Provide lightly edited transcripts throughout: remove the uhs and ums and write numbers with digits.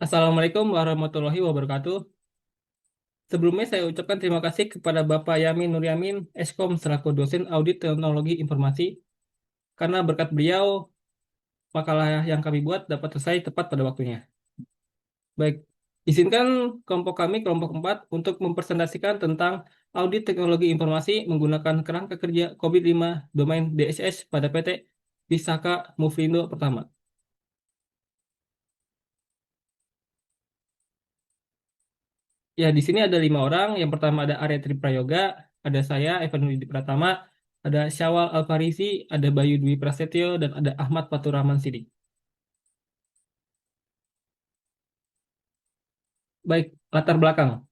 Assalamualaikum warahmatullahi wabarakatuh. Sebelumnya saya ucapkan terima kasih kepada Bapak Yamin Nuryamin, Eskom selaku dosen audit teknologi informasi, karena berkat beliau, makalah yang kami buat dapat selesai tepat pada waktunya. Baik, izinkan kelompok kami, kelompok 4, untuk mempresentasikan tentang audit teknologi informasi menggunakan kerangka kerja COVID-5 domain DSS pada PT Pisaka Muflindo pertama. Ya, di sini ada 5 orang. Yang pertama ada Arya Triprayoga, ada saya, Evan Widi Pratama, ada Syawal Alfarisi, ada Bayu Dwi Prasetyo, dan ada Ahmad Faturrahman Sidik. Baik, latar belakang.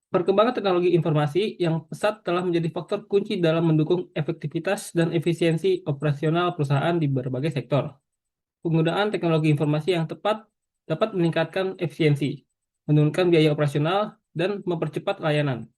Perkembangan teknologi informasi yang pesat telah menjadi faktor kunci dalam mendukung efektivitas dan efisiensi operasional perusahaan di berbagai sektor. Penggunaan teknologi informasi yang tepat dapat meningkatkan efisiensi, menurunkan biaya operasional, dan mempercepat layanan.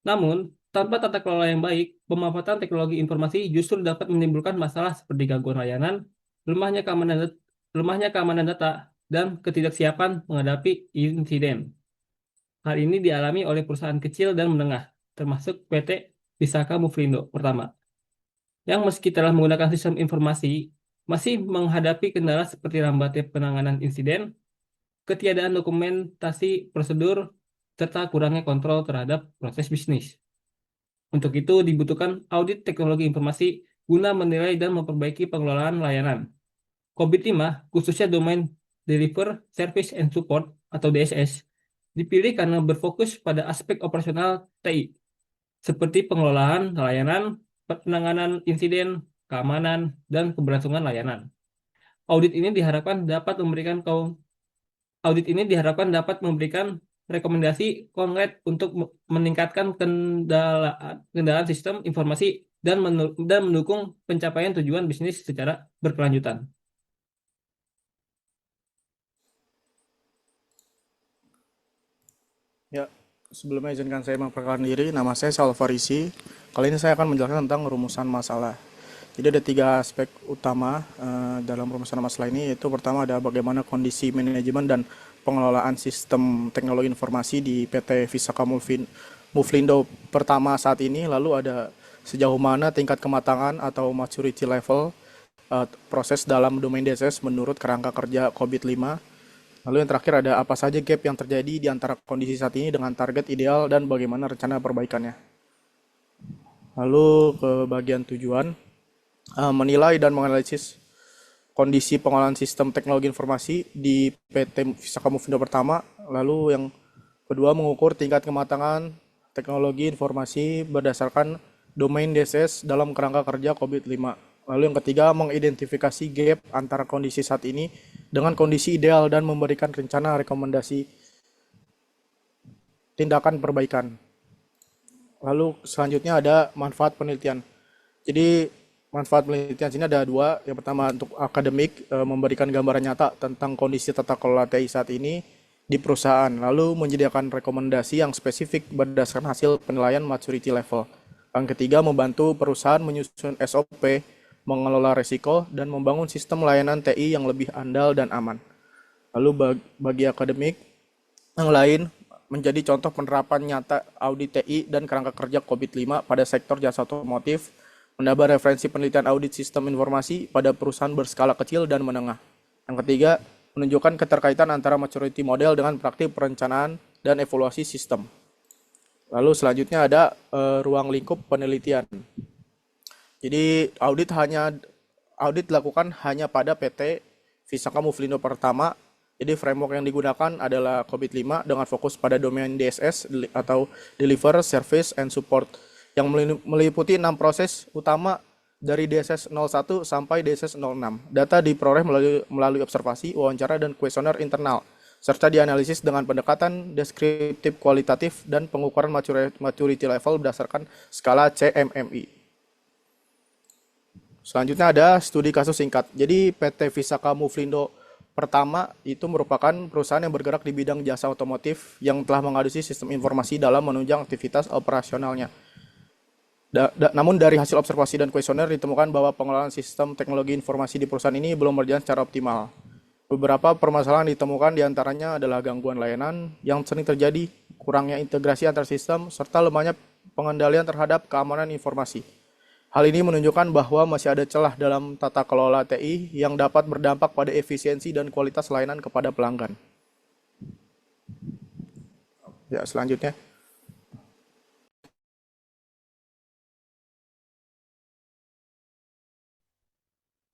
Namun, tanpa tata kelola yang baik, pemanfaatan teknologi informasi justru dapat menimbulkan masalah seperti gangguan layanan, lemahnya keamanan, lemahnya keamanan data, dan ketidaksiapan menghadapi insiden. Hal ini dialami oleh perusahaan kecil dan menengah, termasuk PT Pisaka Muflindo pertama, yang meski telah menggunakan sistem informasi, masih menghadapi kendala seperti lambatnya penanganan insiden, ketiadaan dokumentasi prosedur, serta kurangnya kontrol terhadap proses bisnis. Untuk itu dibutuhkan audit teknologi informasi guna menilai dan memperbaiki pengelolaan layanan. COVID-5, khususnya domain Deliver, Service, and Support atau DSS, dipilih karena berfokus pada aspek operasional TI, seperti pengelolaan layanan, penanganan insiden, keamanan, dan keberlangsungan layanan. Audit ini diharapkan dapat memberikan Audit ini diharapkan dapat memberikan rekomendasi konkret untuk meningkatkan kendaraan sistem informasi dan mendukung pencapaian tujuan bisnis secara berkelanjutan. Ya, sebelumnya izinkan saya memperkenalkan diri. Nama saya Salvarisi. Kali ini saya akan menjelaskan tentang rumusan masalah. Jadi ada tiga aspek utama dalam rumusan masalah ini, yaitu pertama ada bagaimana kondisi manajemen dan pengelolaan sistem teknologi informasi di PT Visaka Muflindo pertama saat ini. Lalu ada sejauh mana tingkat kematangan atau maturity level proses dalam domain DSS menurut kerangka kerja COVID-5. Lalu yang terakhir ada apa saja gap yang terjadi di antara kondisi saat ini dengan target ideal dan bagaimana rencana perbaikannya. Lalu ke bagian tujuan, menilai dan menganalisis kondisi pengelolaan sistem teknologi informasi di PT Visaka Muflindo pertama. Lalu yang kedua mengukur tingkat kematangan teknologi informasi berdasarkan domain DSS dalam kerangka kerja COVID-5. Lalu yang ketiga mengidentifikasi gap antara kondisi saat ini dengan kondisi ideal dan memberikan rencana rekomendasi tindakan perbaikan. Lalu selanjutnya ada manfaat penelitian. Jadi manfaat penelitian sini ada dua. Yang pertama untuk akademik, memberikan gambaran nyata tentang kondisi tata kelola TI saat ini di perusahaan. Lalu menyediakan rekomendasi yang spesifik berdasarkan hasil penilaian maturity level. Yang ketiga membantu perusahaan menyusun SOP, mengelola resiko, dan membangun sistem layanan TI yang lebih andal dan aman. Lalu bagi akademik yang lain menjadi contoh penerapan nyata audit TI dan kerangka kerja COVID-5 pada sektor jasa otomotif, menambah referensi penelitian audit sistem informasi pada perusahaan berskala kecil dan menengah. Yang ketiga, menunjukkan keterkaitan antara maturity model dengan praktik perencanaan dan evaluasi sistem. Lalu selanjutnya ada ruang lingkup penelitian. Jadi audit dilakukan hanya pada PT Visaka Muflindo pertama. Jadi framework yang digunakan adalah COVID-5 dengan fokus pada domain DSS atau Deliver, Service, and Support yang meliputi 6 proses utama dari DSS 01 sampai DSS 06. Data diperoleh melalui observasi, wawancara, dan kuesioner internal, serta dianalisis dengan pendekatan deskriptif kualitatif dan pengukuran maturity level berdasarkan skala CMMI. Selanjutnya ada studi kasus singkat. Jadi PT Visaka Muflindo pertama itu merupakan perusahaan yang bergerak di bidang jasa otomotif yang telah mengadopsi sistem informasi dalam menunjang aktivitas operasionalnya. Namun dari hasil observasi dan kuesioner ditemukan bahwa pengelolaan sistem teknologi informasi di perusahaan ini belum berjalan secara optimal. Beberapa permasalahan ditemukan diantaranya adalah gangguan layanan yang sering terjadi, kurangnya integrasi antar sistem, serta lemahnya pengendalian terhadap keamanan informasi. Hal ini menunjukkan bahwa masih ada celah dalam tata kelola TI yang dapat berdampak pada efisiensi dan kualitas layanan kepada pelanggan. Ya, selanjutnya.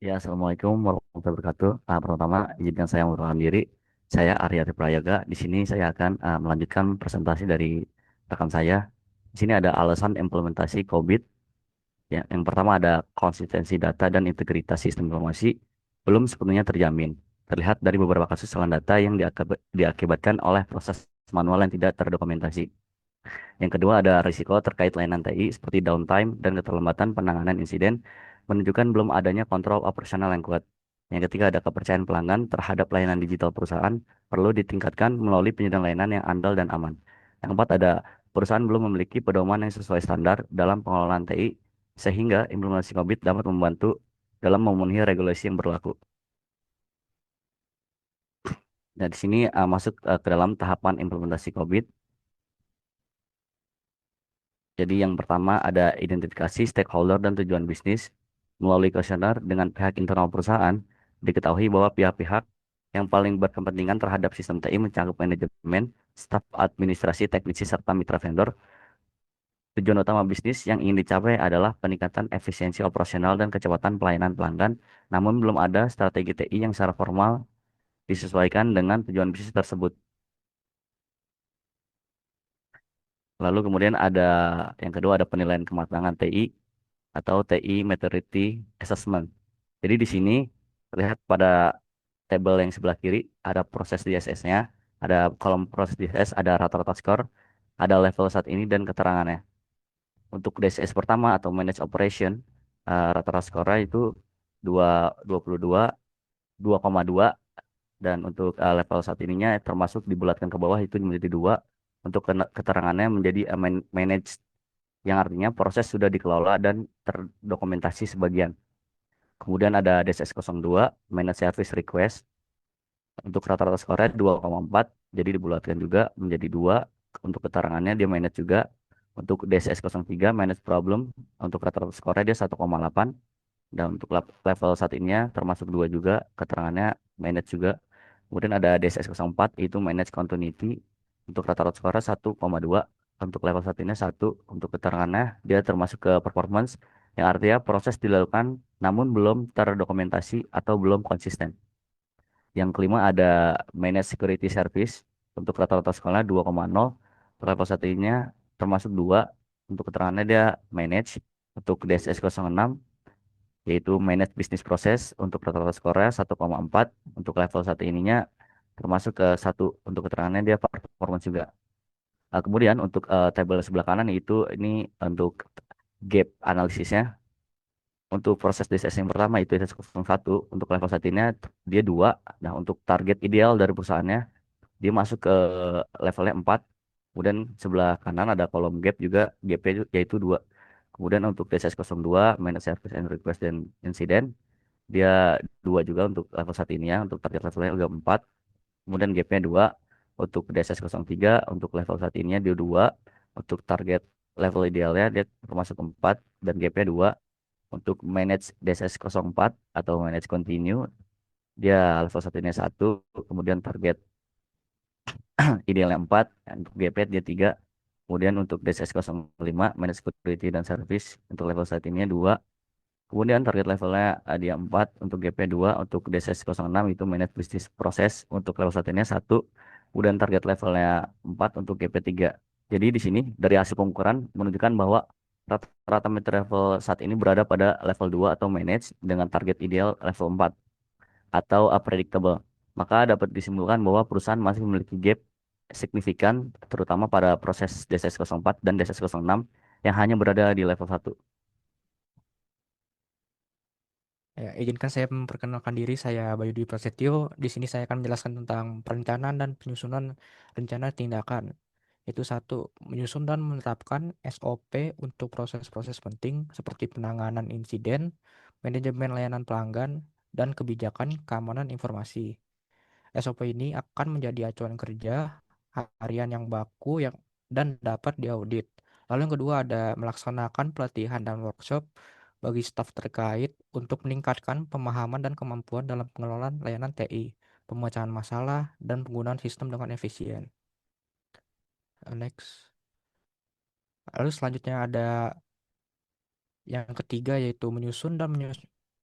Ya, Assalamualaikum warahmatullahi wabarakatuh. Pertama, izinkan saya memperkenalkan diri. Saya Arya Prayoga. Di sini saya akan melanjutkan presentasi dari rekan saya. Di sini ada alasan implementasi COVID. Ya, yang pertama ada konsistensi data dan integritas sistem informasi belum sepenuhnya terjamin. Terlihat dari beberapa kasus kesalahan data yang diakibatkan oleh proses manual yang tidak terdokumentasi. Yang kedua ada risiko terkait layanan TI seperti downtime dan keterlambatan penanganan insiden menunjukkan belum adanya kontrol operasional yang kuat. Yang ketiga ada kepercayaan pelanggan terhadap layanan digital perusahaan perlu ditingkatkan melalui penyediaan layanan yang andal dan aman. Yang keempat ada perusahaan belum memiliki pedoman yang sesuai standar dalam pengelolaan TI sehingga implementasi COVID dapat membantu dalam memenuhi regulasi yang berlaku. Nah, di sini masuk ke dalam tahapan implementasi COVID. Jadi yang pertama ada identifikasi stakeholder dan tujuan bisnis melalui kuesioner dengan pihak internal perusahaan. Diketahui bahwa pihak-pihak yang paling berkepentingan terhadap sistem TI mencakup manajemen, staf administrasi, teknisi, serta mitra vendor. Tujuan utama bisnis yang ingin dicapai adalah peningkatan efisiensi operasional dan kecepatan pelayanan pelanggan, namun belum ada strategi TI yang secara formal disesuaikan dengan tujuan bisnis tersebut. Lalu kemudian ada yang kedua ada penilaian kematangan TI atau TI Maturity Assessment. Jadi di sini terlihat pada tabel yang sebelah kiri ada proses DSS-nya, ada kolom proses DSS, ada rata-rata skor, ada level saat ini dan keterangannya. Untuk DSS pertama atau Manage Operation, rata-rata skornya itu 22, 2,2 dan untuk level saat ininya termasuk dibulatkan ke bawah itu menjadi 2. Untuk keterangannya menjadi managed yang artinya proses sudah dikelola dan terdokumentasi sebagian. Kemudian ada DSS 02, Managed Service Request. Untuk rata-rata skornya 2,4, jadi dibulatkan juga menjadi 2. Untuk keterangannya dia manage juga. Untuk DSS 03, Manage Problem. Untuk rata-rata skornya dia 1,8. Dan untuk level saat ininya termasuk 2 juga, keterangannya manage juga. Kemudian ada DSS 04, itu Manage Continuity. Untuk rata-rata skornya 1,2. Untuk level saat ini 1. Untuk keterangannya dia termasuk ke performance, yang artinya proses dilakukan namun belum terdokumentasi atau belum konsisten. Yang kelima ada Manage Security Service. Untuk rata-rata sekolah 2,0. Untuk level satunya termasuk 2. Untuk keterangannya dia manage. Untuk DSS 06 yaitu Manage Business Process. Untuk rata-rata skornya 1,4. Untuk level satu ininya termasuk ke 1. Untuk keterangannya dia performance juga. Kemudian untuk tabel sebelah kanan itu ini untuk gap analisisnya. Untuk proses DSS yang pertama itu DSS 01, untuk level satunya dia 2. Nah, untuk target ideal dari perusahaannya dia masuk ke levelnya 4. Kemudian sebelah kanan ada kolom gap juga, gap-nya yaitu 2. Kemudian untuk DSS 02, Manage Service and Request dan Incident, dia 2 juga untuk level saat ini ya, untuk target levelnya juga 4. Kemudian gap-nya 2. Untuk DSS 03, untuk level saat ini dia 2. Untuk target level idealnya dia termasuk 4 dan gap-nya 2. Untuk manage DSS 04 atau manage continue, dia level satunya 1, kemudian target idealnya 4, untuk GP dia 3. Kemudian untuk DSS 05, manage security dan service, untuk level saat ini 2. Kemudian target levelnya dia 4, untuk GP 2. Untuk DSS 06 itu manage business process, untuk level saat ini 1. Kemudian target levelnya 4 untuk GP 3. Jadi di sini dari hasil pengukuran menunjukkan bahwa rata-rata mid level saat ini berada pada level 2 atau manage dengan target ideal level 4 atau predictable. Maka dapat disimpulkan bahwa perusahaan masih memiliki gap signifikan terutama pada proses DSS 04 dan DSS 06 yang hanya berada di level 1. Ya, izinkan saya memperkenalkan diri, saya Bayu Dwi Prasetyo. Di sini saya akan menjelaskan tentang perencanaan dan penyusunan rencana tindakan. Itu satu, menyusun dan menetapkan SOP untuk proses-proses penting seperti penanganan insiden, manajemen layanan pelanggan, dan kebijakan keamanan informasi. SOP ini akan menjadi acuan kerja harian yang baku dan dapat diaudit. Lalu yang kedua ada melaksanakan pelatihan dan workshop bagi staf terkait untuk meningkatkan pemahaman dan kemampuan dalam pengelolaan layanan TI, pemecahan masalah, dan penggunaan sistem dengan efisien. Next. Lalu selanjutnya ada yang ketiga yaitu menyusun dan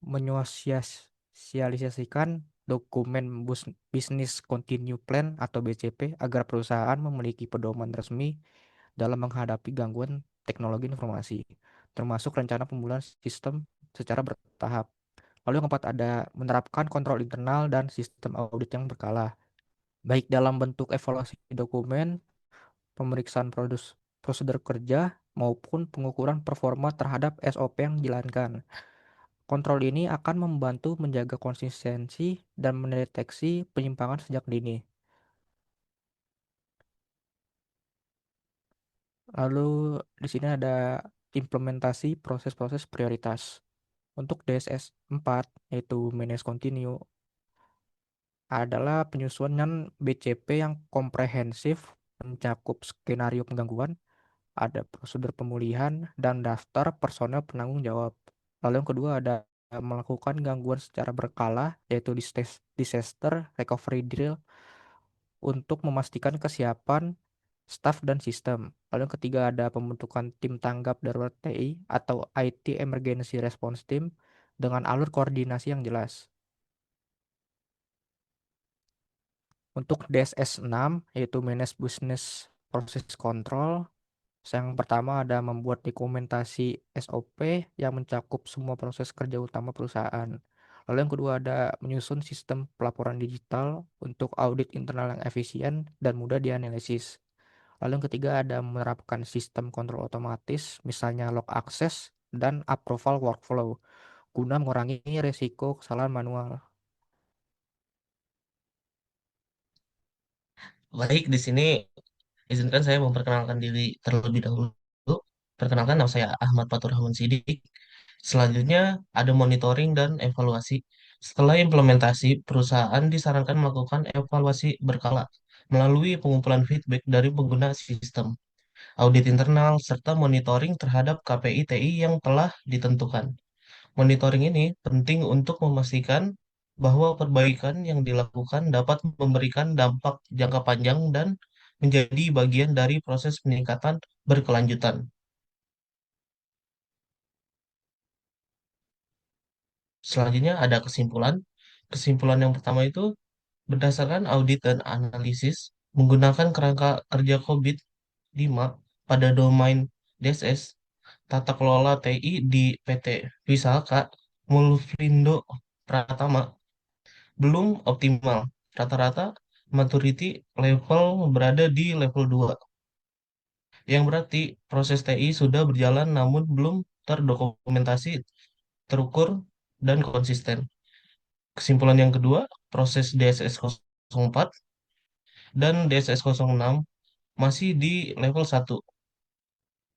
menyosialisasikan dokumen Business Continue Plan atau BCP agar perusahaan memiliki pedoman resmi dalam menghadapi gangguan teknologi informasi, termasuk rencana pemulihan sistem secara bertahap. Lalu yang keempat ada menerapkan kontrol internal dan sistem audit yang berkala, baik dalam bentuk evaluasi dokumen, pemeriksaan prosedur kerja, maupun pengukuran performa terhadap SOP yang dijalankan. Kontrol ini akan membantu menjaga konsistensi dan mendeteksi penyimpangan sejak dini. Lalu di sini ada implementasi proses-proses prioritas. Untuk DSS 4, yaitu Manage Continue, adalah penyusunan BCP yang komprehensif mencakup skenario penggangguan, ada prosedur pemulihan, dan daftar personel penanggung jawab. Lalu yang kedua ada melakukan gangguan secara berkala, yaitu disaster recovery drill untuk memastikan kesiapan staf dan sistem. Lalu yang ketiga ada pembentukan tim tanggap darurat TI atau IT Emergency Response Team dengan alur koordinasi yang jelas. Untuk DSS 6 yaitu Manage Business Process Control. Yang pertama ada membuat dokumentasi SOP yang mencakup semua proses kerja utama perusahaan. Lalu yang kedua ada menyusun sistem pelaporan digital untuk audit internal yang efisien dan mudah dianalisis. Lalu yang ketiga ada menerapkan sistem kontrol otomatis, misalnya log access dan approval workflow, guna mengurangi risiko kesalahan manual. Baik, di sini izinkan saya memperkenalkan diri terlebih dahulu. Perkenalkan, nama saya Ahmad Fatur Rahman Sidik. Selanjutnya ada monitoring dan evaluasi. Setelah implementasi, perusahaan disarankan melakukan evaluasi berkala melalui pengumpulan feedback dari pengguna sistem, audit internal, serta monitoring terhadap KPI TI yang telah ditentukan. Monitoring ini penting untuk memastikan bahwa perbaikan yang dilakukan dapat memberikan dampak jangka panjang dan menjadi bagian dari proses peningkatan berkelanjutan. Selanjutnya ada kesimpulan. Kesimpulan yang pertama itu berdasarkan audit dan analisis menggunakan kerangka kerja COVID-5 pada domain DSS, tata kelola TI di PT Wisaka Mulfindo Pratama belum optimal. Rata-rata maturity level berada di level 2, yang berarti proses TI sudah berjalan namun belum terdokumentasi, terukur, dan konsisten. Kesimpulan yang kedua, proses DSS 04 dan DSS 06 masih di level 1,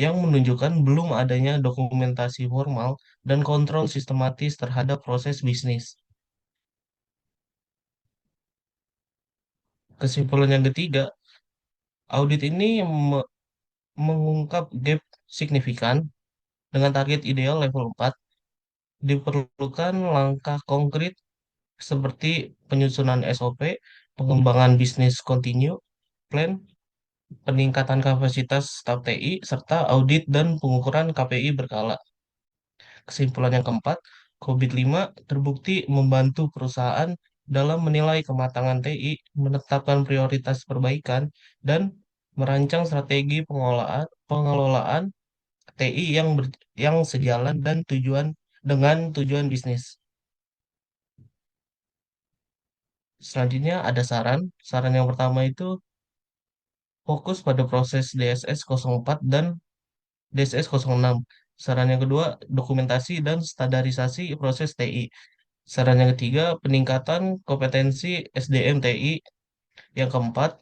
yang menunjukkan belum adanya dokumentasi formal dan kontrol sistematis terhadap proses bisnis. Kesimpulan yang ketiga, audit ini mengungkap gap signifikan. Dengan target ideal level 4, diperlukan langkah konkret seperti penyusunan SOP, pengembangan bisnis continue, plan, peningkatan kapasitas staf TI, serta audit dan pengukuran KPI berkala. Kesimpulan yang keempat, COVID-5 terbukti membantu perusahaan dalam menilai kematangan TI, menetapkan prioritas perbaikan, dan merancang strategi pengelolaan TI yang sejalan dan tujuan bisnis. Selanjutnya ada saran. Saran yang pertama itu fokus pada proses DSS 04 dan DSS 06. Saran yang kedua, dokumentasi dan standarisasi proses TI. Saran yang ketiga, peningkatan kompetensi SDM TI. Yang keempat,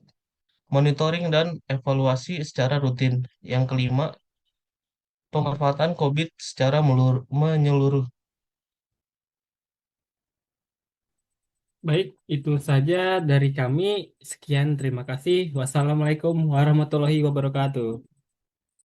monitoring dan evaluasi secara rutin. Yang kelima, pemanfaatan COVID secara menyeluruh. Baik, itu saja dari kami. Sekian, terima kasih. Wassalamualaikum warahmatullahi wabarakatuh.